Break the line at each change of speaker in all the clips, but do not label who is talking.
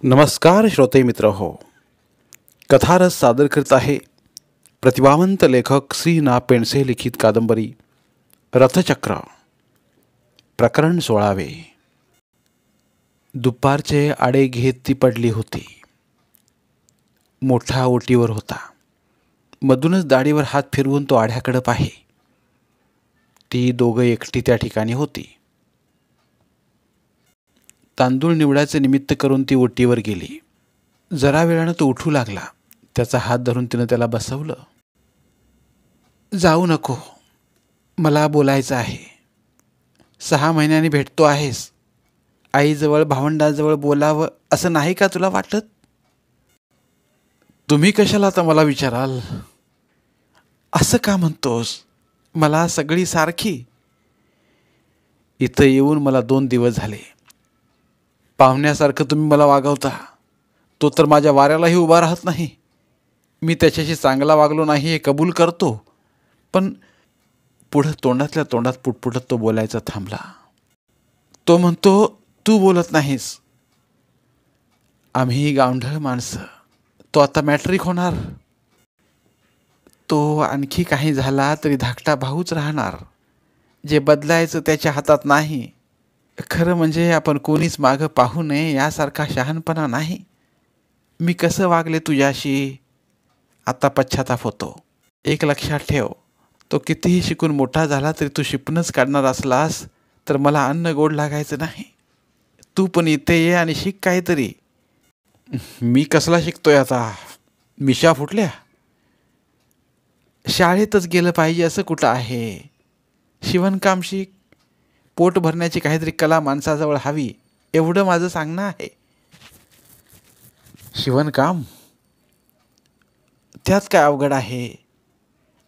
नमस्कार श्रोते मित्र हो. कथारस सादर करत आहे प्रतिभावंत लेखक श्री ना पेंडसे लिखित कादंबरी रथचक्र, प्रकरण 16. दुपारचे आडे घेत ती पडली होती. मोठा ओटीवर होता. मधूनच दाढीवर हात फिरवून तो आढ्याकडे पाहे. ती दोघं एकटी त्या ठिकाणी होती. तांदूळ निवडायचे निमित्त करून ती ओटीवर गेली. जरा वेळानं तो उठू लागला. त्याचा हात धरून तिनं त्याला बसवलं. जाऊ नको, मला बोलायचं आहे. 6 महिन्यांनी भेटतो आहेस. आईजवळ भावंडाजवळ बोलावं असं नाही का तुला वाटत? तुम्ही कशाला आता मला विचाराल? असं का म्हणतोस? मला सगळी सारखी. इथं येऊन मला 2 दिवस झाले. पाहुण्यासारखं तुम्ही मला वागवता. तो तर माझ्या वाऱ्यालाही उभा राहत नाही. मी त्याच्याशी चांगला वागलो नाही हे कबूल करतो, पण पुढं तोंडातल्या तोंडात पुटपुटत तो बोलायचा थांबला. तो म्हणतो तू बोलत नाहीस. आम्ही गावंढळ माणसं. तो आता मॅट्रिक होणार. तो आणखी काही झाला तरी धाकटा भाऊच राहणार. जे बदलायचं त्याच्या हातात नाही. खरं म्हणजे आपण कोणीच मागं पाहू नये यासारखा शहाणपणा नाही. मी कसं वागले तुझ्याशी आता पश्चाताप होतो. एक लक्षात ठेव, तो कितीही शिकून मोठा झाला तरी तू शिपणच काढणार असलास तर मला अन्न गोड लागायचं नाही. तू पण इथे ये आणि शिक काहीतरी. मी कसला शिकतोय आता? मिशा फुटल्या. शाळेतच गेलं पाहिजे असं कुठं आहे? शिवणकाम शिक. पोट भरण्याची काहीतरी कला माणसाजवळ हवी, एवढं माझं सांगणं आहे. शिवणकाम? त्यात काय अवघड आहे?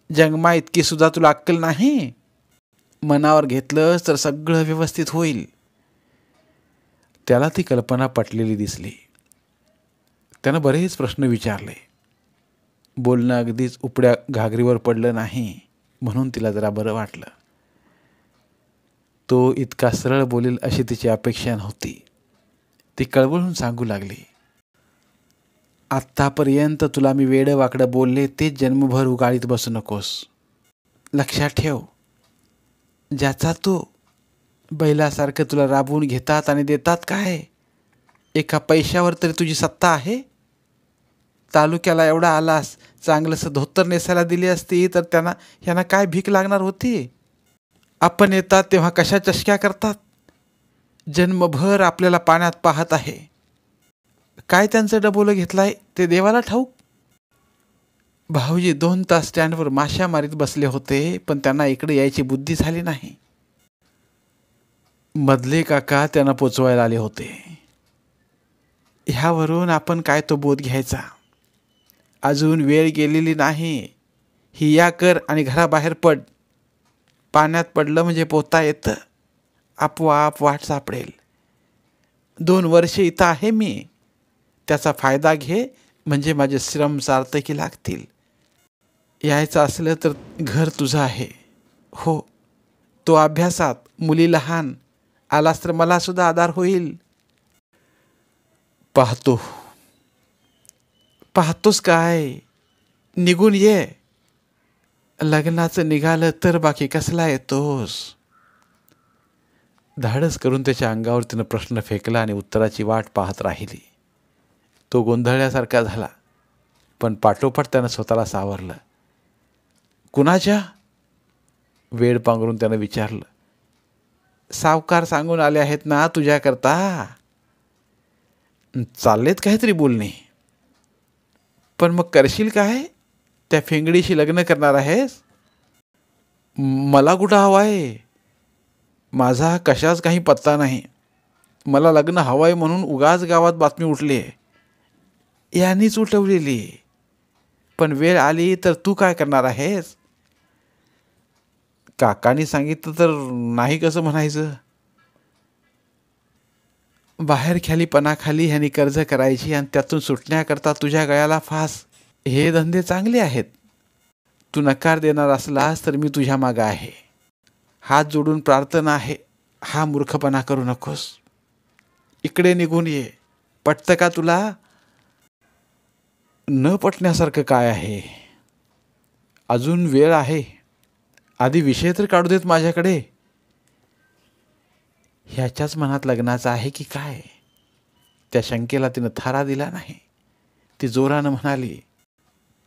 जंगमा इतकी सुद्धा तुला अक्कल नाही? मनावर घेतलंस तर सगळं व्यवस्थित होईल. त्याला ती कल्पना पटलेली दिसली. त्यानं बरेच प्रश्न विचारले. बोलणं अगदीच उपड्या घागरीवर पडलं नाही म्हणून तिला जरा बरं वाटलं. तो इतका सरळ बोलेल अशी तिची अपेक्षा नव्हती. ती कळवळून सांगू लागली. आत्तापर्यंत तुला मी वेडं वाकडं बोलले ते जन्मभर उगाळीत बसू नकोस. लक्षात ठेव, ज्याचा तो बैलासारखं तुला राबवून घेतात आणि देतात काय? एका पैशावर तरी तुझी सत्ता आहे? तालुक्याला एवढा आलास, चांगलंसं धोतर नेसायला दिली असती तर यांना काय भीक लागणार होती? आपण येतात तेव्हा कशा चष्क्या करतात? जन्मभर आपल्याला पाण्यात पाहत आहे. काय त्यांचं डबोलं घेतलाय ते देवाला ठाऊक. भाऊजी 2 तास स्टँडवर माश्या मारीत बसले होते, पण त्यांना इकडे यायची बुद्धी झाली नाही. मधले काका त्यांना पोचवायला आले होते. ह्यावरून आपण काय तो बोध घ्यायचा? अजून वेळ गेलेली नाही. ही या कर आणि घराबाहेर पड. पाण्यात पडलं म्हणजे पोहता येतं. आपोआप वाट सापडेल. 2 वर्षे इथं आहे मी. त्याचा फायदा घे म्हणजे माझे श्रम सार्थकी लागतील. यायचं असलं तर घर तुझं आहे. हो, तो अभ्यासात, मुली लहान. आलास तर मला सुद्धा आधार होईल. पाहतोस काय? निघून ये. लग्नाचं निघालं तर बाकी कसला येतोस? धाडस करून त्याच्या अंगावर तिनं प्रश्न फेकला आणि उत्तराची वाट पाहत राहिली. तो गोंधळल्यासारखा झाला, पण पाठोपाठ त्यानं स्वतःला सावरलं. कुणाच्या? वेळ पांघरून त्यानं विचारलं. सावकार सांगून आले आहेत ना तुझ्याकरता. चाललेत काहीतरी बोलणे. पण मग करशील काय? त्या फेंगडीशी लग्न करणार आहेस? मला कुठं हवं आहे? माझा कशाच काही पत्ता नाही. मला लग्न हवं आहे म्हणून उगाच गावात बातमी उठली आहे. यांनीच उठवलेली. पण वेळ आली तर तू काय करणार आहेस? काकांनी सांगितलं तर नाही कसं म्हणायचं? बाहेर ख्यालीपणाखाली ह्यांनी कर्ज करायची आणि त्यातून सुटण्याकरता तुझ्या गळ्याला फास. हे धंदे चांगले आहेत. तू नकार देणार असलास तर मी तुझ्या मागं आहे. हात जोडून प्रार्थना आहे, हा मूर्खपणा करू नकोस. इकडे निघून ये. पटतं का तुला? न पटण्यासारखं काय आहे? अजून वेळ आहे. आधी विषय तर काढू देत माझ्याकडे. ह्याच्याच मनात लग्नाचं आहे की काय? त्या शंकेला तिनं थारा दिला नाही. ती जोरानं म्हणाली,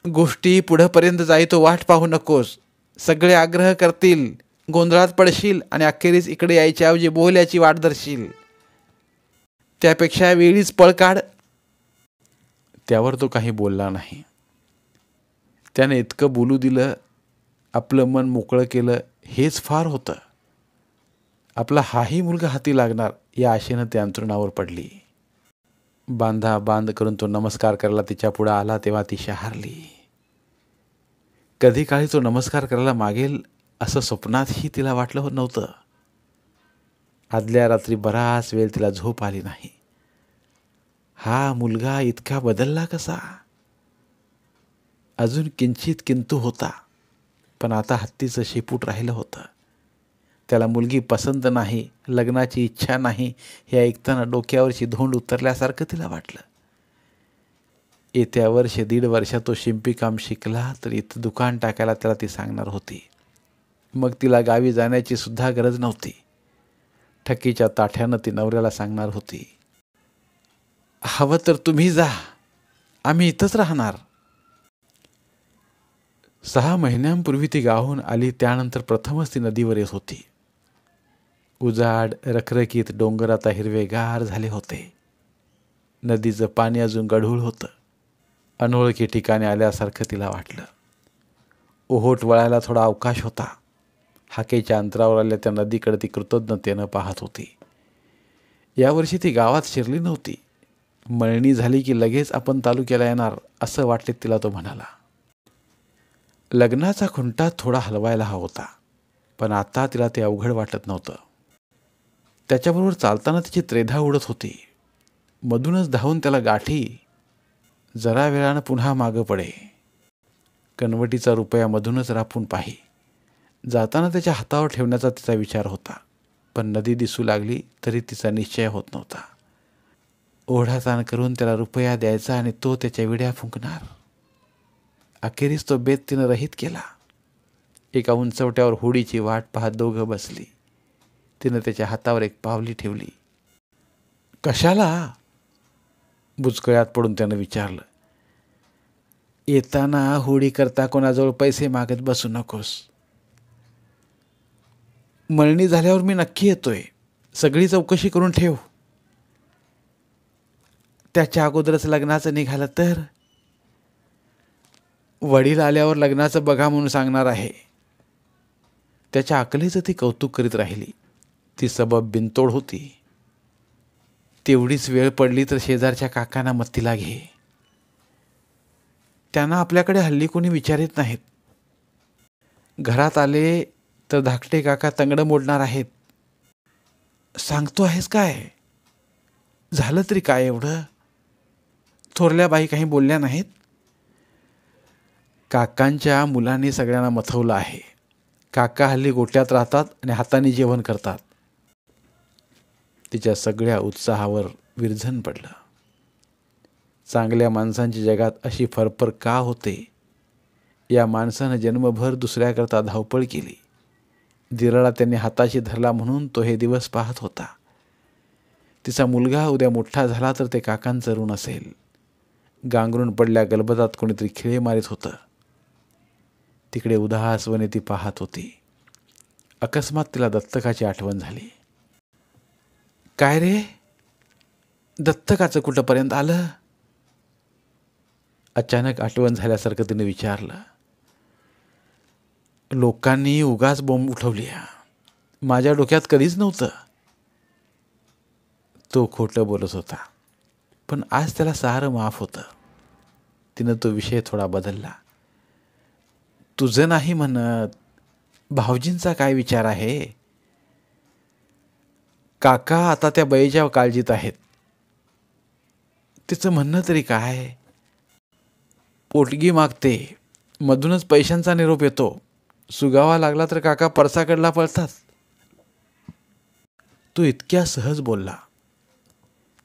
गोष्टी पुढंपर्यंत जाईतो वाट पाहू नकोस. सगळे आग्रह करतील, गोंधळात पडशील आणि अखेरीस इकडे यायच्या ऐवजी बोहल्याची वाट धरशील. त्यापेक्षा वेळीच पळ काढ. त्यावर तो काही बोलला नाही. त्याने इतकं बोलू दिलं, आपलं मन मोकळं केलं, हेच फार होतं. आपला हाही मुलगा हाती लागणार या आशेनं ते अंथरुणावर पडली. बांधा बांध करून तो नमस्कार करायला तिच्या पुढे आला तेव्हा ती शहारली. कधी काळी तो नमस्कार करायला मागेल असं स्वप्नातही तिला वाटलं नव्हतं. आदल्या रात्री बराच वेळ तिला झोप आली नाही. हा मुलगा इतका बदलला कसा? अजून किंचित किंतु होता, पण आता हत्तीचं शेपूट राहिलं होतं. त्याला मुलगी पसंत नाही, लग्नाची इच्छा नाही हे ऐकताना डोक्यावरची धोंड उतरल्यासारखं तिला वाटलं. येत्या वर्ष 1.5 वर्षात तो शिंपीकाम शिकला तर इथं दुकान टाकायला त्याला ती सांगणार होती. मग तिला गावी जाण्याची सुद्धा गरज नव्हती. ठकीच्या ताठ्यानं ती नवऱ्याला सांगणार होती, हवं तर तुम्ही जा, आम्ही इथंच राहणार. 6 महिन्यांपूर्वी ती गावाहून आली त्यानंतर प्रथमच ती नदीवर येत होती. उजाड रखरखीत डोंगर आता हिरवेगार झाले होते. नदीचं पाणी अजून गढूळ होतं. अनोळखी ठिकाणी आल्यासारखं तिला वाटलं. ओहोट वळायला थोडा अवकाश होता. हाकेच्या अंतरावर आल्या त्या नदीकडे ती कृतज्ञतेनं पाहत होती. यावर्षी ती गावात शिरली नव्हती. मळणी झाली की लगेच आपण तालुक्याला येणार असं वाटले तिला तो म्हणाला. लग्नाचा खुंटा थोडा हलवायला हवा होता, पण आता तिला ते अवघड वाटत नव्हतं. त्याच्याबरोबर चालताना तिची त्रेधा उडत होती. मधूनच धावून त्याला गाठी, जरा वेळानं पुन्हा मागं पडे. कनवटीचा रुपया मधूनच रापून पाही. जाताना त्याच्या हातावर ठेवण्याचा तिचा विचार होता, पण नदी दिसू लागली तरी तिचा निश्चय होत नव्हता. ओढाताण करून त्याला रुपया द्यायचा आणि तो त्याच्या विड्या फुंकणार. अखेरीस तो बेत तिनं रहित केला. एका उंचवट्यावर होडीची वाट पाहत दोघं बसली. तिनं त्याच्या हातावर एक पावली ठेवली. कशाला? बुचकळ्यात पडून त्यानं विचारलं. येताना होडी करता कोणाजवळ पैसे मागत बसू नकोस. मळणी झाल्यावर मी नक्की येतोय. सगळी चौकशी करून ठेव. त्याच्या अगोदरच लग्नाचं निघालं तर? वडील आल्यावर लग्नाचं बघा म्हणून सांगणार आहे. त्याच्या अकलेचं ती कौतुक करीत राहिली. ती सबब बिनतोड होती. तेवढीच वेळ पडली तर शेजारच्या काकांना मत्तीला घे. त्यांना आपल्याकडे हल्ली कोणी विचारित नाहीत. घरात आले तर धाकटे काका तंगडं मोडणार आहेत. सांगतो आहेस काय? झालं तरी काय एवढं? थोरल्या बाई काही बोलल्या नाहीत? काकांच्या मुलांनी सगळ्यांना मथवलं आहे. काका हल्ली गोट्यात राहतात आणि हाताने जेवण करतात. तिच्या सगळ्या उत्साहावर विरझन पडलं. चांगल्या माणसांच्या जगात अशी फरफर का होते? या माणसानं जन्मभर दुसऱ्याकरता धावपळ केली. दिराला त्यांनी हाताशी धरला म्हणून तो हे दिवस पाहत होता. तिचा मुलगा उद्या मोठा झाला तर ते काकांचं ऋण असेल. गांगरून पडल्या गलबतात कोणीतरी खिळे मारित होतं. तिकडे उदासपणे ती पाहत होती. अकस्मात तिला दत्तकाची आठवण झाली. काय रे, दत्तकाचं कुठंपर्यंत आलं? अचानक आठवण झाल्यासारखं तिने विचारलं. लोकांनी उगाच बोंब उठवली. माझ्या डोक्यात कधीच नव्हतं. तो खोटं बोलत होता, पण आज त्याला सारं माफ होतं. तिनं तो विषय थोडा बदलला. तुझं नाही म्हणत, भाऊजींचा काय विचार आहे? काका आता त्या बाईच्या काळजीत आहेत. तिचं म्हणणं तरी काय? पोटगी मागते, मधूनच पैशांचा निरोप येतो. सुगावा लागला तर काका परसाकडला पळतात. तो इतक्या सहज बोलला.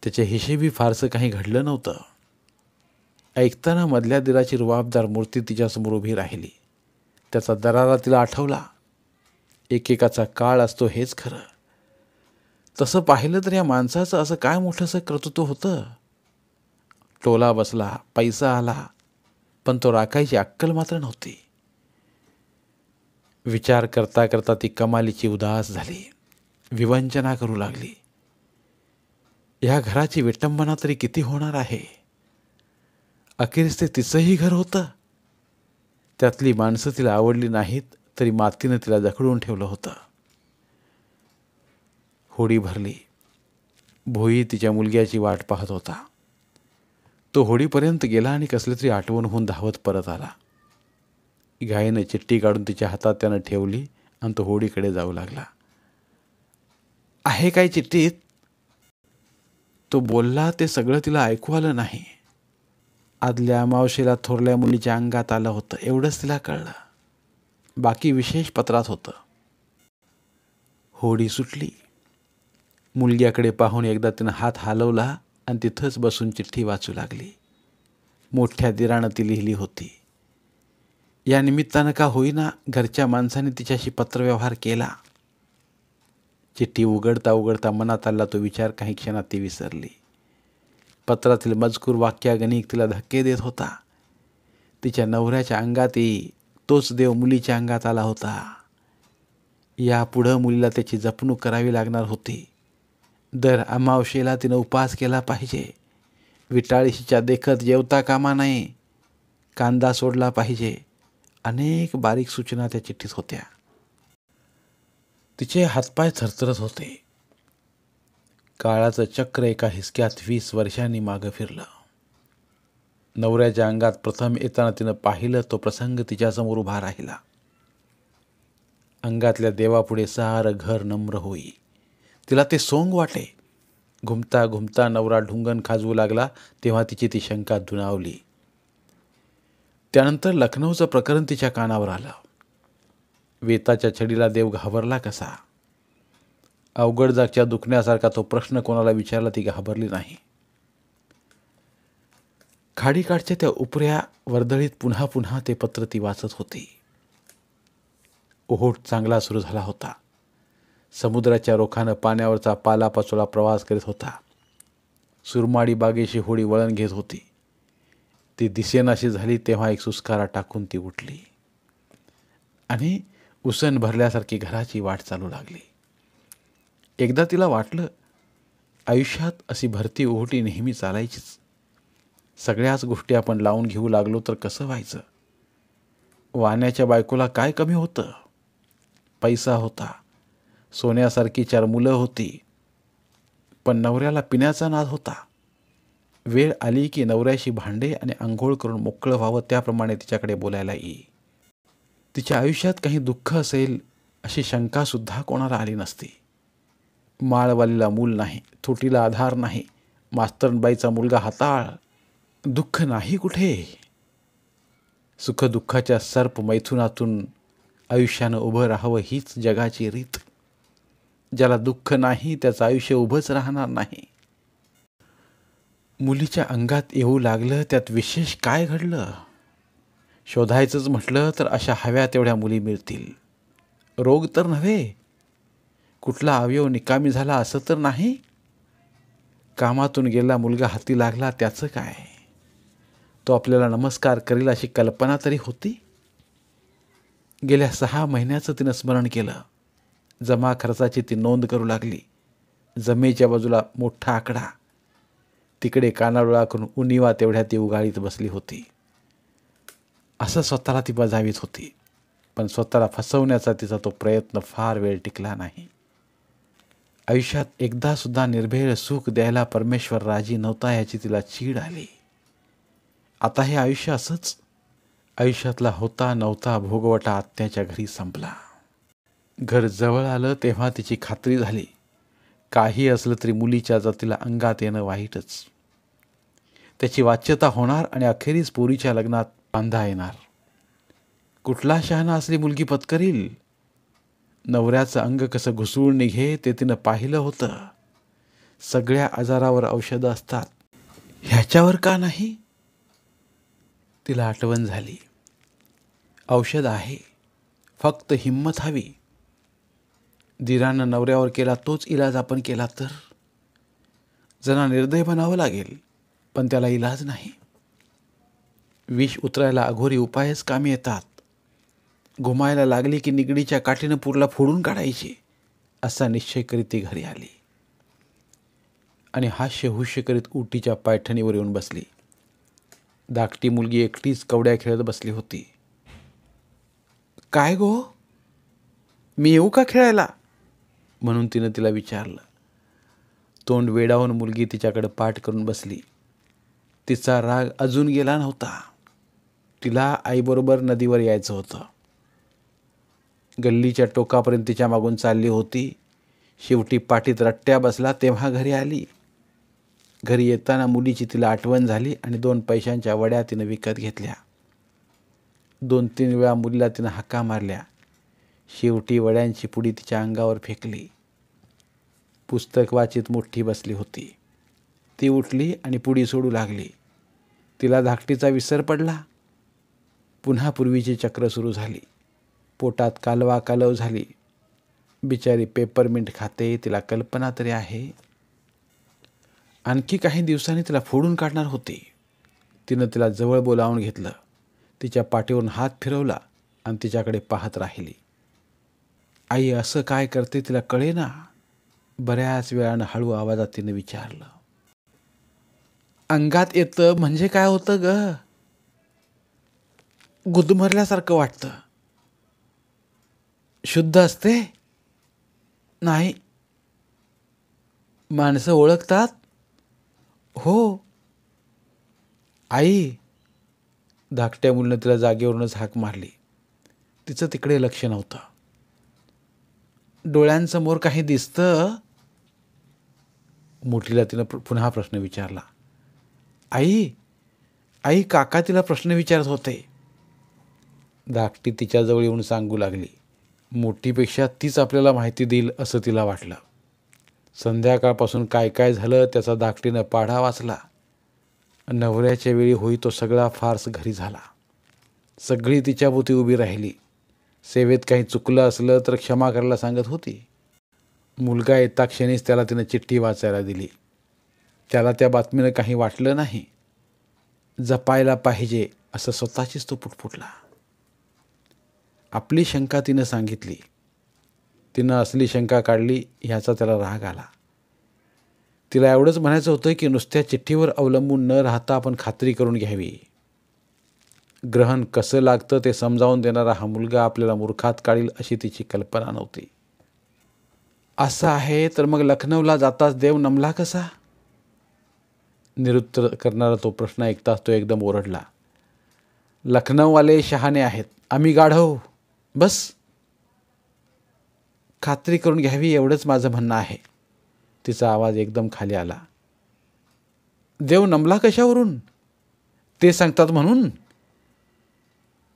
त्याच्या हिशेबी फारसं काही घडलं नव्हतं. ऐकताना मधल्या दिराची रुबाबदार मूर्ती तिच्यासमोर उभी राहिली. त्याचा दरारा तिला आठवला. एकेकाचा काळ असतो हेच खरं. तसं पाहिलं तर या माणसाचं असं काय मोठंसं कर्तृत्व होतं. टोला बसला, पैसा आला, पण तो राखायची अक्कल मात्र नव्हती. विचार करता करता ती कमालीची उदास झाली. विवंचना करू लागली. ह्या घराची विटंबना तरी किती होणार आहे. अखेरीस ते तिचंही घर होतं. त्यातली माणसं तिला आवडली नाहीत तरी मातीनं तिला जखडून ठेवलं होतं. होडी भरली. भोई तिच्या मुलग्याची वाट पाहत होता. तो होडीपर्यंत गेला आणि कसली तरी आठवण होऊन धावत परत आला. गायीनं चिठ्ठी काढून तिच्या हातात त्यानं ठेवली आणि तो होडीकडे जाऊ लागला. आहे काय चिठ्ठीत? तो बोलला ते सगळं तिला ऐकू आलं नाही. आदल्या अमावशेला थोरल्या मुलीच्या अंगात आलं होतं एवढंच तिला कळलं. बाकी विशेष पत्रात होतं. होडी सुटली. मुलग्याकडे पाहून एकदा तिनं हात हलवला आणि तिथंच बसून चिठ्ठी वाचू लागली. मोठ्या दिरानं ती लिहिली होती. या निमित्तानं का होईना घरच्या माणसाने तिच्याशी पत्रव्यवहार केला. चिठ्ठी उघडता उघडता मनात आला तो विचार काही क्षणात ती विसरली. पत्रातील मजकूर वाक्यागणिक तिला धक्के देत होता. तिच्या नवऱ्याच्या अंगातही तोच देव मुलीच्या अंगात आला होता. यापुढं मुलीला त्याची जपणूक करावी लागणार होती. दर अमावशेला तिनं उपवास केला पाहिजे. विटाळीशीच्या देखत जेवता कामा नये. कांदा सोडला पाहिजे. अनेक बारीक सूचना त्या चिठ्ठीत होत्या. तिचे हातपाय थरथरत होते. काळाचं चक्र एका हिसक्यात 20 वर्षांनी मागं फिरलं. नवऱ्याच्या अंगात प्रथम येताना तिनं पाहिलं तो प्रसंग तिच्यासमोर उभा राहिला. अंगातल्या देवापुढे सारं घर नम्र होई. तिला ते सोंग वाटे. घुमता घुमता नवरा ढुंगण खाजवू लागला तेव्हा तिची ती शंका दुणावली. त्यानंतर लखनौचं प्रकरण तिच्या कानावर आलं. वेताच्या छडीला देव घाबरला कसा? अवघड जागच्या दुखण्यासारखा तो प्रश्न कोणाला विचारला ती घाबरली नाही. खाडीकाठच्या त्या उपऱ्या वर्दळीत पुन्हा पुन्हा ते पत्र ती वाचत होती. ओहोट चांगला सुरू झाला होता. समुद्राच्या रोखानं पाण्यावरचा पालापाचोळा प्रवास करीत होता. सुरमाडी बागेशी होडी वळण घेत होती. ती दिसेनाशी झाली तेव्हा एक सुस्कारा टाकून ती उठली आणि उसन भरल्यासारखी घराची वाट चालू लागली. एकदा तिला वाटलं आयुष्यात अशी भरती ओहोटी नेहमी चालायचीच. सगळ्याच गोष्टी आपण लावून घेऊ लागलो तर कसं व्हायचं? वाण्याच्या बायकोला काय कमी होतं? पैसा होता, सोन्यासारखी 4 मुलं होती, पण नवऱ्याला पिण्याचा नाद होता. वेळ आली की नवऱ्याशी भांडे आणि आंघोळ करून मोकळं व्हावं त्याप्रमाणे तिच्याकडे बोलायला येई. तिच्या आयुष्यात काही दुःख असेल अशी शंकासुद्धा कोणाला आली नसती. माळवालीला मूल नाही, थोटीला आधार नाही, मास्तरबाईचा मुलगा हाताळ, दुःख नाही कुठे. सुखदुःखाच्या सर्प मैथुनातून आयुष्यानं उभं राहावं हीच जगाची रीत. ज्याला दुःख नाही त्याचं आयुष्य उभंच राहणार नाही. मुलीच्या अंगात येऊ लागलं त्यात विशेष काय घडलं? शोधायचंच म्हटलं तर अशा हव्या तेवढ्या मुली मिळतील. रोग तर नव्हे. कुठला अवयव निकामी झाला असं तर नाही. कामातून गेला मुलगा हाती लागला त्याचं काय? तो आपल्याला नमस्कार करेल अशी कल्पना तरी होती. गेल्या 6 महिन्याचं तिनं स्मरण केलं. जमा खर्चाची ती नोंद करू लागली. जमेच्या बाजूला मोठा आकडा. तिकडे कानाडोळा करून उणिवा तेवढ्या ती उगाळीत बसली होती. असं स्वतःला ती बजावीत होती, पण स्वतःला फसवण्याचा तिचा तो प्रयत्न फार वेळ टिकला नाही. आयुष्यात एकदा सुद्धा निर्भेळ सुख द्यायला परमेश्वर राजी नव्हता याची तिला चीड आली. आता हे आयुष्य असंच. आयुष्यातला होता नव्हता भोगवटा आत्याच्या घरी संपला. घर जवळ आलं तेव्हा तिची खात्री झाली काही असलं तरी मुलीच्या जातीला अंगात येणं वाईटच. त्याची वाच्यता होणार आणि अखेरीस पोरीच्या लग्नात बांधा येणार. कुठला शहाणा असली मुलगी पत्करील? नवऱ्याचं अंग कसं घुसळून निघे ते तिनं पाहिलं होतं. सगळ्या आजारावर औषधं असतात, ह्याच्यावर का नाही? तिला आठवण झाली. औषध आहे, फक्त हिंमत हवी. धीरानं नवऱ्यावर केला तोच इलाज आपण केला तर? जरा निर्दय बनावं लागेल, पण त्याला इलाज नाही. विष उतरायला अघोरी उपायच कामी येतात. घुमायला लागली की निगडीच्या काठीनं पुरला फोडून काढायची, असा निश्चय करीत ती घरी आली आणि हास्यहुश्य करीत उटीच्या पायठणीवर येऊन बसली. धाकटी मुलगी एकटीच कवड्या खेळत बसली होती. काय गो, मी येऊ का खेळायला? म्हणून तिनं तिला विचारलं. तोंड वेडावून मुलगी तिच्याकडे पाठ करून बसली. तिचा राग अजून गेला नव्हता. तिला आईबरोबर नदीवर यायचं होतं. गल्लीच्या टोकापर्यंत तिच्या मागून चालली होती. शेवटी पाठीत रट्ट्या बसला तेव्हा घरी आली. घरी येताना मुलीची तिला आठवण झाली आणि 2 पैशांच्या वड्या तिनं विकत घेतल्या. 2-3 वेळा मुलीला तिनं हाका मारल्या. शेवटी वड्यांची पुडी तिच्या अंगावर फेकली. पुस्तक वाचित मोठी बसली होती. ती उठली आणि पुडी सोडू लागली. तिला धाकटीचा विसर पडला. पुन्हा पूर्वीची चक्र सुरू झाली. पोटात कालवा कालव झाली. बिचारी पेपरमिंट खाते, तिला कल्पना तरी आहे. आणखी काही दिवसांनी तिला फोडून काढणार होती. तिनं तिला जवळ बोलावून घेतलं. तिच्या पाठीवरून हात फिरवला आणि तिच्याकडे पाहत राहिली. आई असं काय करते तिला कळेना. बऱ्याच वेळानं हळू आवाजात तिनं विचारलं. अंगात येतं म्हणजे काय होतं ग? गुदमरल्यासारखं वाटतं. शुद्ध असते? नाही. माणसं ओळखतात? हो. आई, धाकट्या मुलीनं तिला जागेवरूनच हाक मारली. तिचं तिकडे लक्ष नव्हतं. डोळ्यांसमोर काही दिसतं? मोठीला तिनं पुन्हा प्रश्न विचारला. आई, आई, काका तिला प्रश्न विचारत होते. धाकटी तिच्याजवळ येऊन सांगू लागली. मोठीपेक्षा तीच आपल्याला माहिती देईल असं तिला वाटलं. संध्याकाळपासून काय काय झालं त्याचा धाकटीनं पाढा वाचला. नवऱ्याच्या वेळी होई तो सगळा फार्स घरी झाला. सगळी तिच्याभोवती उभी राहिली. सेवेत काही चुकलं असलं तर क्षमा करायला सांगत होती. मुलगा येता क्षणीच त्याला तिनं चिठ्ठी वाचायला दिली. त्याला त्या बातमीनं काही वाटलं नाही. जपायला पाहिजे असं स्वतःचीच तो पुटपुटला. आपली शंका तिनं सांगितली. तिनं असली शंका काढली ह्याचा त्याला राग आला. तिला एवढंच म्हणायचं होतं की नुसत्या चिठ्ठीवर अवलंबून न राहता आपण खात्री करून घ्यावी. ग्रहण कसं लागतं ते समजावून देणारा हा मुलगा आपल्याला मूर्खात काढील अशी तिची कल्पना नव्हती. असं आहे तर मग लखनौला जाताच देव नमला कसा? निरुत्तर करणारा तो प्रश्न ऐकताच तो एकदम ओरडला. लखनौवाले शहाणे आहेत, आम्ही गाढव. बस, खात्री करून घ्यावी एवढंच माझं म्हणणं आहे. तिचा आवाज एकदम खाली आला. देव नमला कशावरून? ते सांगतात म्हणून?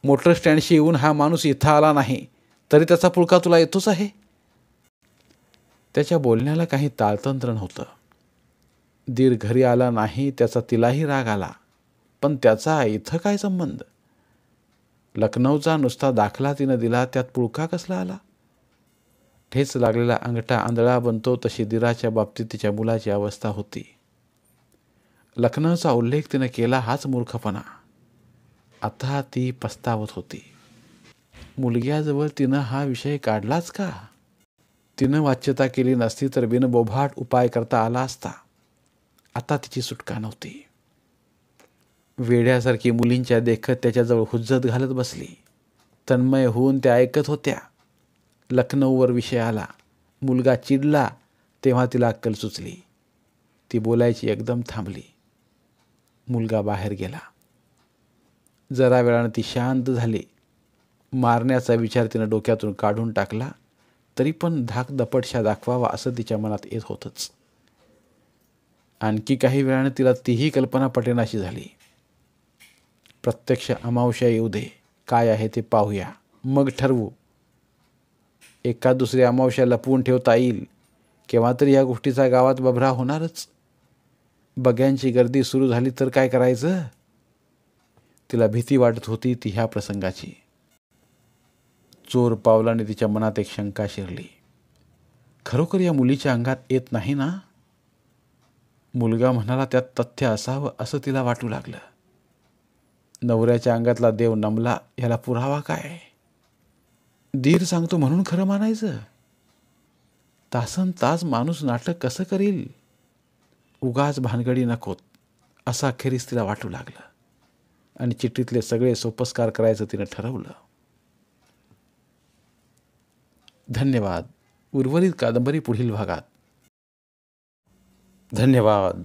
मोटर स्टँडशी येऊन हा माणूस इथं आला नाही तरी त्याचा पुळका तुला येतोच आहे. त्याच्या बोलण्याला काही ताळतंत्र नव्हतं. दीर घरी आला नाही त्याचा तिलाही राग आला, पण त्याचा इथं काय संबंध? लखनौचा नुसता दाखला तिनं दिला, त्यात पुळका कसला आला? ठेच लागलेला अंगठा आंधळा बनतो तशी दीराच्या बाबतीत तिच्या मुलाची अवस्था होती. लखनौचा उल्लेख तिनं केला हाच मूर्खपणा. आता ती पस्तावत होती. मुलग्याजवळ तिनं हा विषय काढलाच का? तिनं वाच्यता केली नसती तर बिनबोभाट उपाय करता आला असता. आता तिची सुटका नव्हती. वेड्यासारखी मुलींच्या देखत त्याच्याजवळ हुज्जत घालत बसली. तन्मय होऊन त्या ऐकत होत्या. लखनौवर विषय आला. मुलगा चिडला तेव्हा तिला अक्कल सुचली. ती बोलायची एकदम थांबली. मुलगा बाहेर गेला. जरा वेळानं ती शांत झाली. मारण्याचा विचार तिनं डोक्यातून काढून टाकला, तरी पण धाक दपटशा दाखवावा असं तिच्या मनात येत होतंच. आणखी काही वेळानं तिला तीही कल्पना पटेनाशी झाली. प्रत्यक्ष अमावस्या येऊ दे, काय आहे ते पाहूया, मग ठरवू. एका दुसरी अमावस्या लपवून ठेवता येईल केव्हा तरी या गोष्टीचा गावात बभरा होणारच. बग्यांची गर्दी सुरू झाली तर काय करायचं? तिला भीती वाटत होती ती ह्या प्रसंगाची. चोर पावलाने तिच्या मनात एक शंका शिरली. खरोखर या मुलीच्या अंगात येत नाही ना? मुलगा म्हणाला त्यात तथ्य असावं असं तिला वाटू लागलं. नवऱ्याच्या अंगातला देव नमला याला पुरावा काय? धीर सांगतो म्हणून खरं मानायचं? तासन तास माणूस नाटक कसं करील? उगाच भानगडी नकोत असं अखेरीस तिला वाटू लागलं आणि चिठ्ठीतले सगळे सोपस्कार करायचं तिनं ठरवलं. धन्यवाद. उर्वरित कादंबरी पुढील भागात. धन्यवाद.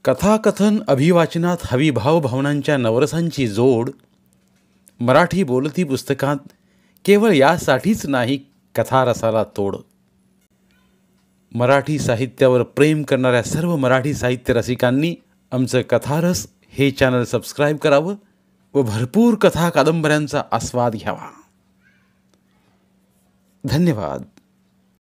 कथाकथन अभिवाचनात हवी भावभावनांच्या नवरसांची जोड मराठी बोलती पुस्तकात केवळ यासाठीच नाही कथारसाला तोड. मराठी साहित्यावर प्रेम करणाऱ्या सर्व मराठी साहित्य रसिकांनी आमचं कथारस हे चॅनल सबस्क्राईब करावं व भरपूर कथा कादंबऱ्यांचा आस्वाद घ्यावा. धन्यवाद.